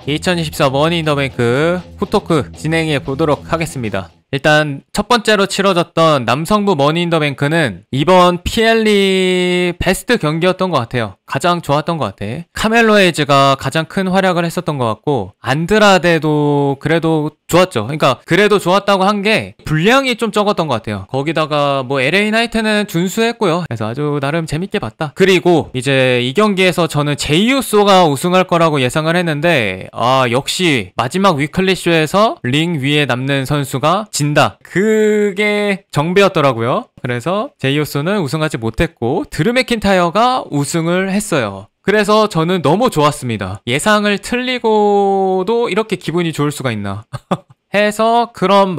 2024 머니 인 더 뱅크 후토크 진행해 보도록 하겠습니다. 일단 첫 번째로 치러졌던 남성부 머니 인 더 뱅크는 이번 PLE 베스트 경기였던 것 같아요. 가장 좋았던 것 같아. 카멜로 헤이즈가 가장 큰 활약을 했었던 것 같고, 안드라데도 그래도 좋았죠. 그러니까 그래도 좋았다고 한 게 분량이 좀 적었던 것 같아요. 거기다가 뭐 LA 나이트는 준수했고요. 그래서 아주 나름 재밌게 봤다. 그리고 이제 이 경기에서 저는 제이우소가 우승할 거라고 예상을 했는데, 역시 마지막 위클리 쇼에서 링 위에 남는 선수가 진다. 그게 정배였더라고요. 그래서 제이우소는 우승하지 못했고 드루 맥킨타이어가 우승을 했어요. 그래서 저는 너무 좋았습니다. 예상을 틀리고도 이렇게 기분이 좋을 수가 있나. 해서 그런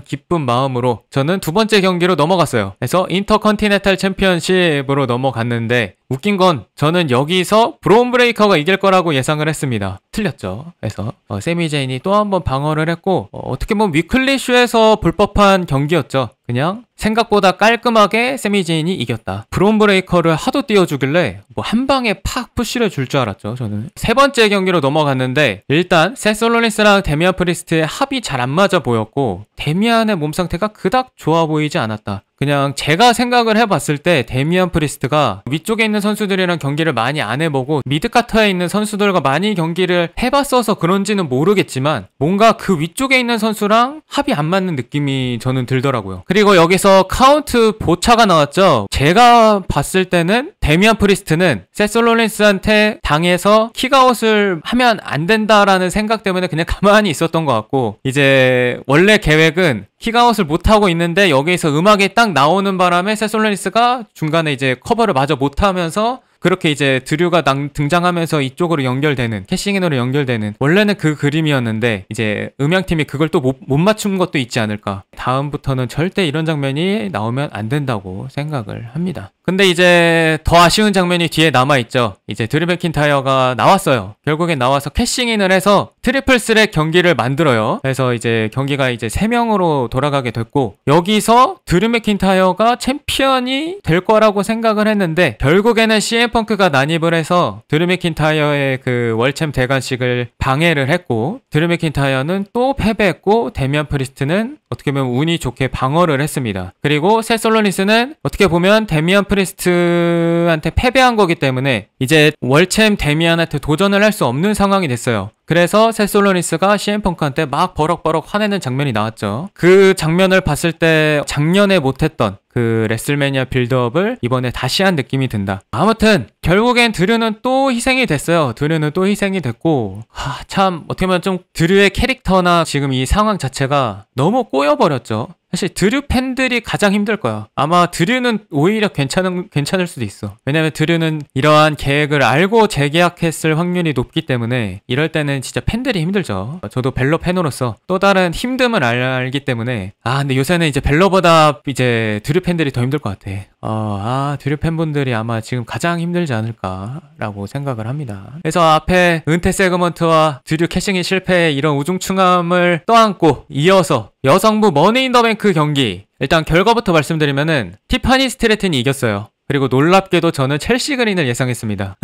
기쁜 마음으로 저는 두 번째 경기로 넘어갔어요. 그래서 인터컨티넨탈 챔피언십으로 넘어갔는데, 웃긴 건 저는 여기서 브론 브레이커가 이길 거라고 예상을 했습니다. 틀렸죠. 그래서 세미 제인이 또 한 번 방어를 했고, 어떻게 보면 위클리 쇼에서 볼 법한 경기였죠. 그냥 생각보다 깔끔하게 세미 제인이 이겼다. 브론 브레이커를 하도 띄워주길래 뭐 한 방에 팍 푸시를 줄 줄 알았죠. 저는 세 번째 경기로 넘어갔는데, 일단 세스 롤린스랑 데미안 프리스트의 합이 잘 안 맞아 보였고, 데미안의 몸 상태가 그닥 좋아 보이지 않았다. 그냥 제가 생각을 해봤을 때 데미안 프리스트가 위쪽에 있는 선수들이랑 경기를 많이 안 해보고 미드카터에 있는 선수들과 많이 경기를 해봤어서 그런지는 모르겠지만, 뭔가 그 위쪽에 있는 선수랑 합이 안 맞는 느낌이 저는 들더라고요. 그리고 여기서 카운트 보차가 나왔죠. 제가 봤을 때는 데미안 프리스트는 세스 롤린스한테 당해서 킥아웃을 하면 안 된다라는 생각 때문에 그냥 가만히 있었던 것 같고, 이제 원래 계획은 킥아웃을 못하고 있는데 여기서 음악이 딱 나오는 바람에 세스 롤린스가 중간에 이제 커버를 마저 못하면서, 그렇게 이제 드류가 등장하면서 이쪽으로 연결되는, 캐싱인으로 연결되는, 원래는 그 그림이었는데 이제 음향팀이 그걸 또 못 맞춘 것도 있지 않을까. 다음부터는 절대 이런 장면이 나오면 안 된다고 생각을 합니다. 근데 이제 더 아쉬운 장면이 뒤에 남아있죠. 이제 드류 맥킨타이어가 나왔어요. 결국엔 나와서 캐싱인을 해서 트리플 스렛 경기를 만들어요. 그래서 이제 경기가 이제 3명으로 돌아가게 됐고, 여기서 드류 맥킨타이어가 챔피언이 될 거라고 생각을 했는데, 결국에는 CM 펑크가 난입을 해서 드류 맥킨타이어의 그 월챔 대관식을 방해를 했고, 드류 맥킨타이어는 또 패배했고, 데미안 프리스트는 어떻게 보면 운이 좋게 방어를 했습니다. 그리고 세스 롤린스는 어떻게 보면 데미안 프리스트한테 패배한 거기 때문에 이제 월챔 데미안한테 도전을 할 수 없는 상황이 됐어요. 그래서 세스 롤린스가 CM 펑크한테 막 버럭버럭 화내는 장면이 나왔죠. 그 장면을 봤을 때 작년에 못했던 그 레슬매니아 빌드업을 이번에 다시 한 느낌이 든다. 아무튼 결국엔 드류는 또 희생이 됐어요. 드류는 또 희생이 됐고, 참 어떻게 보면 좀 드류의 캐릭터나 지금 이 상황 자체가 너무 꼬여버렸죠. 사실 드류 팬들이 가장 힘들 거야. 아마 드류는 오히려 괜찮을 수도 있어. 왜냐면 드류는 이러한 계획을 알고 재계약했을 확률이 높기 때문에 이럴 때는 진짜 팬들이 힘들죠. 저도 벨러 팬으로서 또 다른 힘듦을 알기 때문에, 근데 요새는 이제 벨러보다 이제 드류 팬들이 더 힘들 것 같아. 드류 팬분들이 아마 지금 가장 힘들지 않을까라고 생각을 합니다. 그래서 앞에 은퇴 세그먼트와 드류 캐싱인 실패의 이런 우중충함을 떠안고 이어서 여성부 머니 인 더 뱅크 경기, 일단 결과부터 말씀드리면은 티파니 스트래튼이 이겼어요. 그리고 놀랍게도 저는 첼시 그린을 예상했습니다.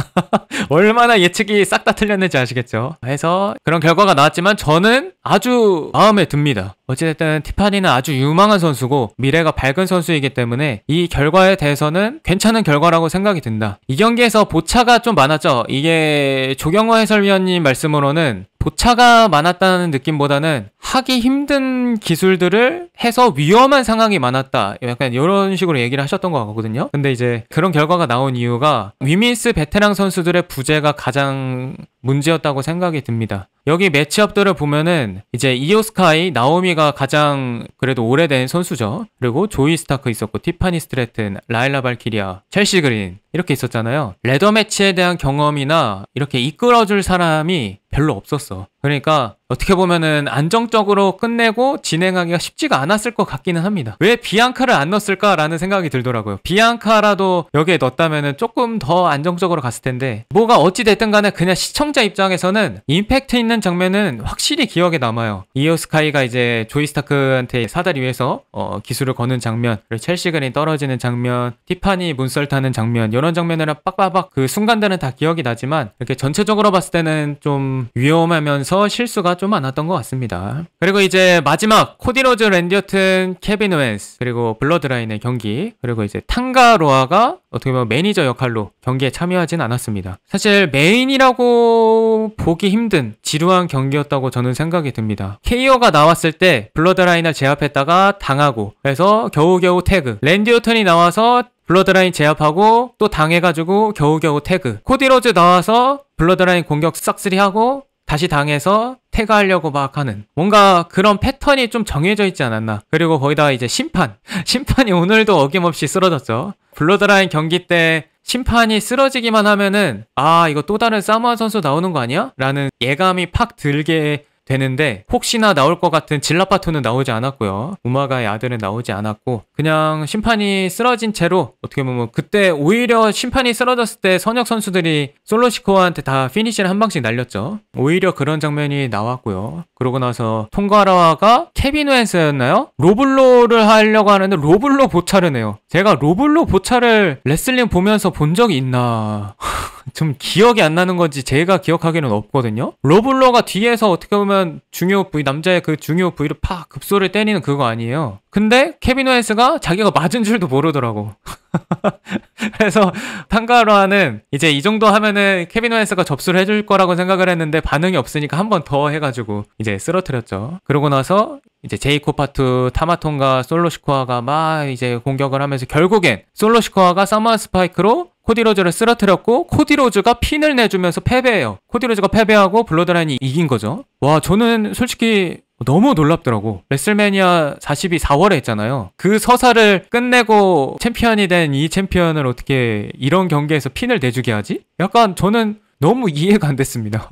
얼마나 예측이 싹 다 틀렸는지 아시겠죠? 해서 그런 결과가 나왔지만 저는 아주 마음에 듭니다. 어찌됐든 티파니는 아주 유망한 선수고 미래가 밝은 선수이기 때문에 이 결과에 대해서는 괜찮은 결과라고 생각이 든다. 이 경기에서 보차가 좀 많았죠. 이게 조경호 해설위원님 말씀으로는 보차가 많았다는 느낌보다는 하기 힘든 기술들을 해서 위험한 상황이 많았다, 약간 이런 식으로 얘기를 하셨던 것 같거든요. 근데 이제 그런 결과가 나온 이유가 위민스 베테랑 선수들의 부재가 가장 문제였다고 생각이 듭니다. 여기 매치업들을 보면은 이제 이오 스카이, 나오미가 가장 그래도 오래된 선수죠. 그리고 조이 스타크 있었고, 티파니 스트래튼, 라일라 발키리아, 첼시 그린 이렇게 있었잖아요. 레더 매치에 대한 경험이나 이렇게 이끌어줄 사람이 별로 없었어. 그러니까 어떻게 보면은 안정적으로 끝내고 진행하기가 쉽지가 않았을 것 같기는 합니다. 왜 비앙카를 안 넣었을까라는 생각이 들더라고요. 비앙카라도 여기에 넣었다면은 조금 더 안정적으로 갔을 텐데 뭐가 어찌 됐든 간에 그냥 시청자 입장에서는 임팩트 있는 장면은 확실히 기억에 남아요. 이오 스카이가 이제 조이 스타크한테 사다리 위에서 기술을 거는 장면, 그리고 첼시 그린 떨어지는 장면, 티파니 문썰 타는 장면, 이런 장면들은 빡빡빡 그 순간들은 다 기억이 나지만 이렇게 전체적으로 봤을 때는 좀 위험하면서 실수가 좀 많았던 것 같습니다. 그리고 이제 마지막 코디 로즈, 랜디 오튼, 케빈 오웬스, 그리고 블러드라인의 경기, 그리고 이제 탕가로아가 어떻게 보면 매니저 역할로 경기에 참여하진 않았습니다. 사실 메인이라고 보기 힘든 지루한 경기였다고 저는 생각이 듭니다. KO가 나왔을 때 블러드라인을 제압했다가 당하고, 그래서 겨우겨우 태그, 랜디 오튼이 나와서 블러드라인 제압하고 또 당해가지고 겨우겨우 태그, 코디 로즈 나와서 블러드라인 공격 싹쓸이하고 다시 당해서 태그하려고 막 하는, 뭔가 그런 패턴이 좀 정해져 있지 않았나. 그리고 거기다가 이제 심판이 오늘도 어김없이 쓰러졌죠. 블러드라인 경기 때 심판이 쓰러지기만 하면은 이거 또 다른 사모아 선수 나오는 거 아니야? 라는 예감이 팍 들게 되는데 혹시나 나올 것 같은 질라파토는 나오지 않았고요. 우마가의 아들은 나오지 않았고 그냥 심판이 쓰러진 채로, 어떻게 보면 그때 오히려 심판이 쓰러졌을 때 선역 선수들이 솔로시코한테 다 피니시를 한 방씩 날렸죠. 오히려 그런 장면이 나왔고요. 그러고 나서 통가라와가 케빈 오웬스였나요? 로블로를 하려고 하는데 로블로 보차를 해요. 제가 로블로 보차를 레슬링 보면서 본 적이 있나 좀 기억이 안 나는 건지 제가 기억하기는 없거든요. 로블로가 뒤에서 어떻게 보면 중요 부위, 남자의 그 중요 부위를 팍 급소를 때리는 그거 아니에요. 근데 케빈 오웬스가 자기가 맞은 줄도 모르더라고. 그래서 탕가로아는 이제 이 정도 하면은 케빈 오웬스가 접수를 해줄 거라고 생각을 했는데 반응이 없으니까 한 번 더 해가지고 이제 쓰러뜨렸죠. 그러고 나서 이제 제이코파투, 타마톤과 솔로시코아가 막 이제 공격을 하면서 결국엔 솔로시코아가 사모아 스파이크로 코디로즈를 쓰러뜨렸고 코디로즈가 핀을 내주면서 패배해요. 코디로즈가 패배하고 블러드라인이 이긴 거죠. 와, 저는 솔직히 너무 놀랍더라고. 레슬매니아 42 4월에 했잖아요. 그 서사를 끝내고 챔피언이 된 이 챔피언을 어떻게 이런 경기에서 핀을 내주게 하지? 약간 저는 너무 이해가 안 됐습니다.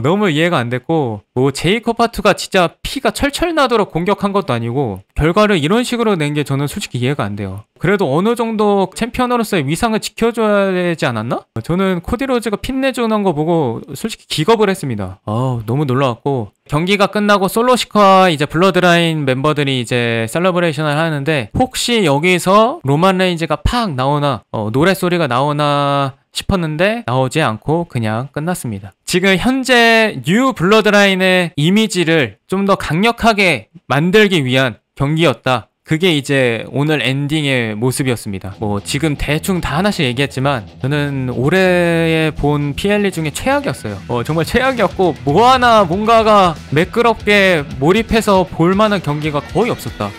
너무 이해가 안 됐고, 뭐 제이코파투가 진짜 피가 철철 나도록 공격한 것도 아니고 결과를 이런 식으로 낸 게 저는 솔직히 이해가 안 돼요. 그래도 어느 정도 챔피언으로서의 위상을 지켜줘야 되지 않았나? 저는 코디로즈가 핀 내주는 거 보고 솔직히 기겁을 했습니다. 너무 놀라웠고, 경기가 끝나고 솔로시카와 이제 블러드라인 멤버들이 이제 셀러브레이션을 하는데 혹시 여기서 로만 레인즈가 팍 나오나 노랫소리가 나오나 싶었는데 나오지 않고 그냥 끝났습니다. 지금 현재 뉴 블러드라인의 이미지를 좀 더 강력하게 만들기 위한 경기였다. 그게 이제 오늘 엔딩의 모습이었습니다. 뭐 지금 대충 다 하나씩 얘기했지만 저는 올해에 본 PLE 중에 최악이었어요. 정말 최악이었고 뭐 하나 뭔가가 매끄럽게 몰입해서 볼만한 경기가 거의 없었다.